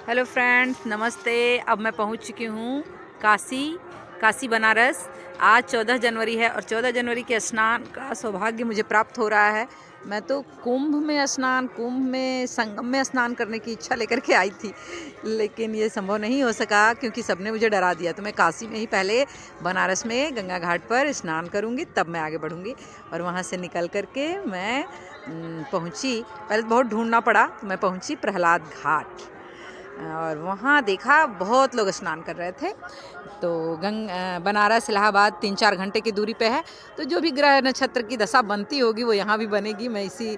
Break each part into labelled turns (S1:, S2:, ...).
S1: Hello friends, नमस्ते। अब मैं पहुंच चुकी हूं काशी बनारस। आज 14 जनवरी है और 14 जनवरी के स्नान का सौभाग्य मुझे प्राप्त हो रहा है। मैं तो कुंभ में संगम में स्नान करने की इच्छा लेकर के आई थी, लेकिन ये संभव नहीं हो सका क्योंकि सबने मुझे डरा दिया। तो मैं काशी में ही पहले बनारस में गंगा घाट पर स्नान करूँगी, तब मैं आगे बढ़ूँगी। और वहाँ से निकल कर के मैं पहुँची। पहले तो बहुत ढूंढना पड़ा, तो मैं पहुँची प्रहलाद घाट और वहाँ देखा बहुत लोग स्नान कर रहे थे। तो बनारस इलाहाबाद 3-4 घंटे की दूरी पे है, तो जो भी ग्रह नक्षत्र की दशा बनती होगी वो यहाँ भी बनेगी। मैं इसी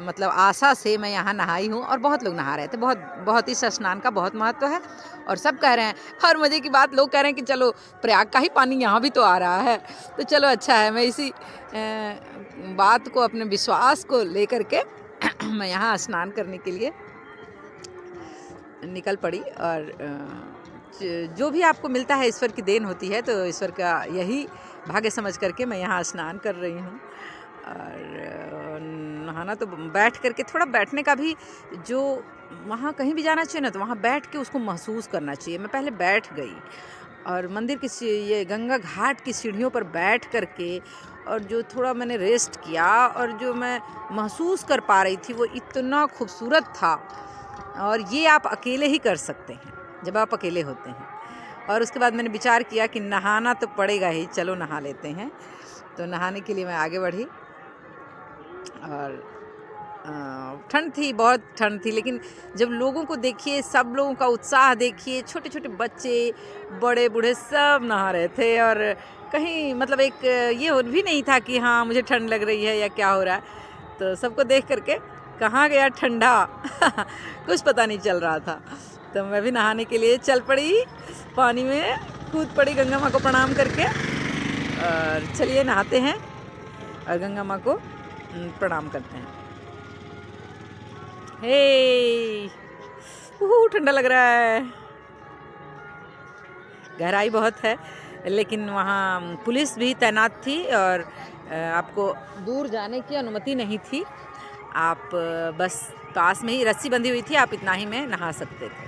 S1: मतलब आशा से मैं यहाँ नहाई हूँ और बहुत लोग नहा रहे थे। बहुत इस स्नान का बहुत महत्व है और सब कह रहे हैं। हर मज़े की बात, लोग कह रहे हैं कि चलो प्रयाग का ही पानी यहाँ भी तो आ रहा है, तो चलो अच्छा है। मैं इसी बात को, अपने विश्वास को लेकर के मैं यहाँ स्नान करने के लिए निकल पड़ी। और जो भी आपको मिलता है ईश्वर की देन होती है, तो ईश्वर का यही भाग्य समझ करके मैं यहाँ स्नान कर रही हूँ। और नहाना तो बैठ करके, थोड़ा बैठने का भी, जो वहाँ कहीं भी जाना चाहिए ना, तो वहाँ बैठ के उसको महसूस करना चाहिए। मैं पहले बैठ गई और मंदिर की ये गंगा घाट की सीढ़ियों पर बैठ करके, और जो थोड़ा मैंने रेस्ट किया और जो मैं महसूस कर पा रही थी वो इतना खूबसूरत था। और ये आप अकेले ही कर सकते हैं जब आप अकेले होते हैं। और उसके बाद मैंने विचार किया कि नहाना तो पड़ेगा ही, चलो नहा लेते हैं। तो नहाने के लिए मैं आगे बढ़ी और ठंड थी, बहुत ठंड थी। लेकिन जब लोगों को देखिए, सब लोगों का उत्साह देखिए, छोटे छोटे बच्चे, बड़े बूढ़े सब नहा रहे थे। और कहीं मतलब एक ये भी नहीं था कि हाँ मुझे ठंड लग रही है या क्या हो रहा है। तो सबको देख करके कहाँ गया ठंडा कुछ पता नहीं चल रहा था। तो मैं भी नहाने के लिए चल पड़ी, पानी में कूद पड़ी गंगा माँ को प्रणाम करके। और चलिए नहाते हैं और गंगा माँ को प्रणाम करते हैं। हे, ठंडा लग रहा है। गहराई बहुत है, लेकिन वहाँ पुलिस भी तैनात थी और आपको दूर जाने की अनुमति नहीं थी। आप बस पास में ही रस्सी बंधी हुई थी, आप इतना ही में नहा सकते थे।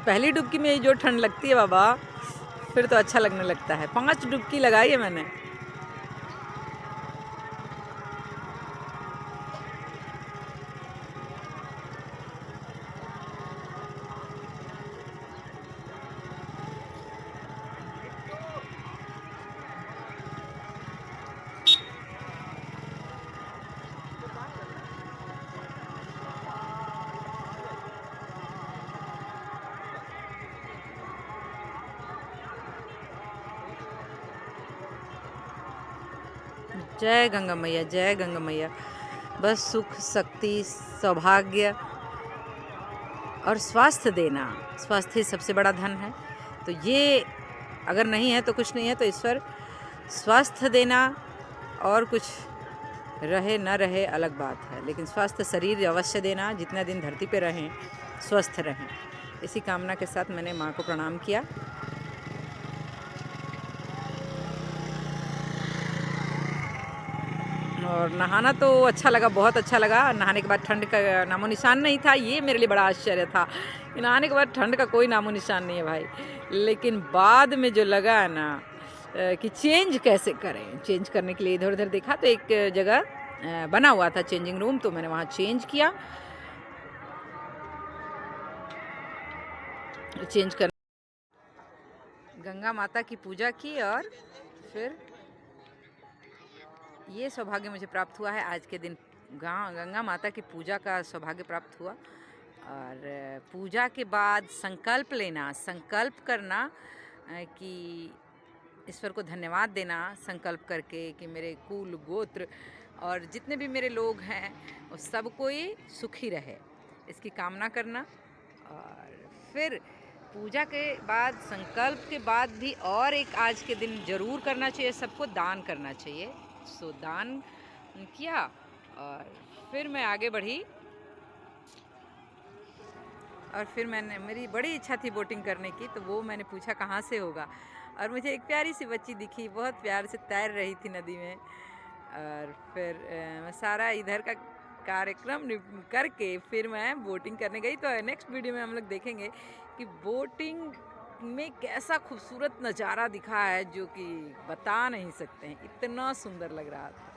S1: पहली डुबकी में जो ठंड लगती है बाबा, फिर तो अच्छा लगने लगता है। 5 डुबकी लगाई है मैंने। जय गंगा मैया, जय गंगा मैया। बस सुख, शक्ति, सौभाग्य और स्वास्थ्य देना। स्वास्थ्य सबसे बड़ा धन है, तो ये अगर नहीं है तो कुछ नहीं है। तो ईश्वर स्वास्थ्य देना, और कुछ रहे न रहे अलग बात है, लेकिन स्वास्थ्य शरीर अवश्य देना। जितना दिन धरती पे रहें, स्वस्थ रहें, इसी कामना के साथ मैंने माँ को प्रणाम किया। और नहाना तो अच्छा लगा, बहुत अच्छा लगा। नहाने के बाद ठंड का नामो निशान नहीं था, ये मेरे लिए बड़ा आश्चर्य था कि नहाने के बाद ठंड का कोई नामो निशान नहीं है भाई। लेकिन बाद में जो लगा ना कि चेंज कैसे करें, चेंज करने के लिए इधर उधर देखा तो एक जगह बना हुआ था चेंजिंग रूम, तो मैंने वहाँ चेंज किया। चेंज कर गंगा माता की पूजा की और फिर ये सौभाग्य मुझे प्राप्त हुआ है आज के दिन। गंगा माता की पूजा का सौभाग्य प्राप्त हुआ। और पूजा के बाद संकल्प लेना, संकल्प करना कि ईश्वर को धन्यवाद देना, संकल्प करके कि मेरे कुल गोत्र और जितने भी मेरे लोग हैं वो सब कोई सुखी रहे, इसकी कामना करना। और फिर पूजा के बाद, संकल्प के बाद भी और एक आज के दिन ज़रूर करना चाहिए, सबको दान करना चाहिए। सो दान किया और फिर मैं आगे बढ़ी। और फिर मेरी बड़ी इच्छा थी बोटिंग करने की, तो वो मैंने पूछा कहाँ से होगा। और मुझे एक प्यारी सी बच्ची दिखी, बहुत प्यार से तैर रही थी नदी में। और फिर मैं सारा इधर का कार्यक्रम करके फिर मैं बोटिंग करने गई। तो नेक्स्ट वीडियो में हम लोग देखेंगे कि बोटिंग में कैसा खूबसूरत नज़ारा दिखा है, जो कि बता नहीं सकते हैं, इतना सुंदर लग रहा था।